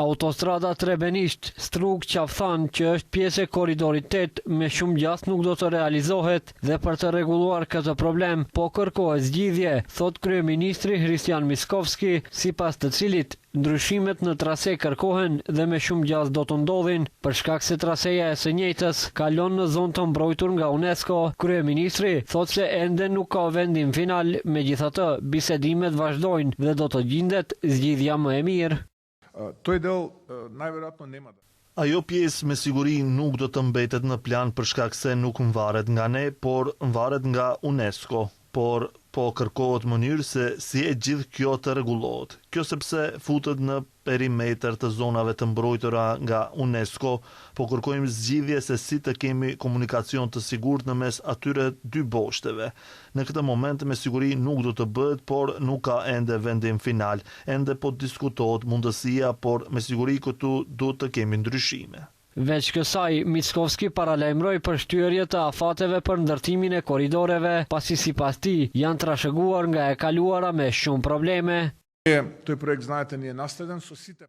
Autostrada Trebenisht-Strug-Qafthan, që është pjesë e korridorit 8, me shumë gjast nuk do të realizohet dhe për të rregulluar këtë problem, po kërkohet zgjidhje, thot kryeministri Hristian Miskovski, sipas të cilit ndryshimet në trase kërkohen dhe me shumë gjast do të ndodhin, për shkak se traseja e së njëjtës kalon në zonë të mbrojtur nga UNESCO. Kryeministri thot se ende nuk ka vendim final, megjithatë bisedimet vazhdojnë dhe do të gjendet zgjidhja më e mirë. Той дел най-вероятно няма да. Ajo pjesë me siguri nuk do të mbetet në plan për shkak se nuk varet nga ne, por varet nga UNESCO, por po kërkohet mënyrë se si e gjithë kjo të rregullohet. Kjo sepse futet në perimetër të zonave të mbrojtura nga UNESCO, po kërkojmë zgjidhje se si të kemi komunikacion të sigurt në mes atyre dy boshteve. Në këtë moment me siguri nuk do të bëhet, por nuk ka ende vendim final. Ende po diskutohet mundësia, por me siguri këtu duhet të kemi ndryshime. Veç kësaj, Miskovski paralajmëroi për shtyerje të afateve për ndërtimin e korridoreve, pasi sipas tij janë trashëguar nga e kaluara me shumë probleme. Той проект, знаете, ни е наследен со сите.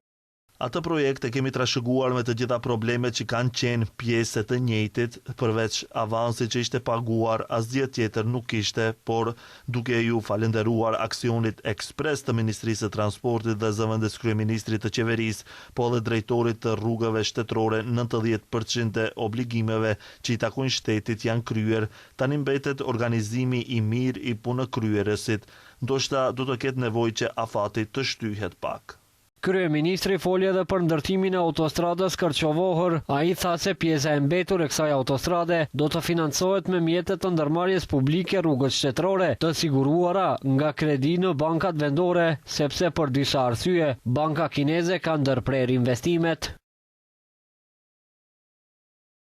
Atë projekt e kemi trashëguar me të gjitha problemet që kanë qenë pjesë të njëjtit, përveç avansit që ishte paguar, asgjë tjetër nuk ishte, por duke ju falenderuar aksionit ekspres të Ministrisë së Transportit dhe zëvendës kryeministrit të qeverisë, po edhe drejtorit të rrugëve shtetërore, 90% e obligimeve që i takojnë shtetit janë kryer. Tani mbetet organizimi i mirë i punëkryerësit. Ndoshta do të ketë nevojë që afati të shtyhet pak. Kryeministri foli edhe për ndërtimin e autostradës Kërçovohër. Ai tha se pjesa e mbetur e kësaj autostrade do të financohet me mjetet të ndërmarrjes publike rrugët shtetërore, të siguruara nga kredi në bankat vendore, sepse për disa arsye banka kineze ka ndërprer investimet.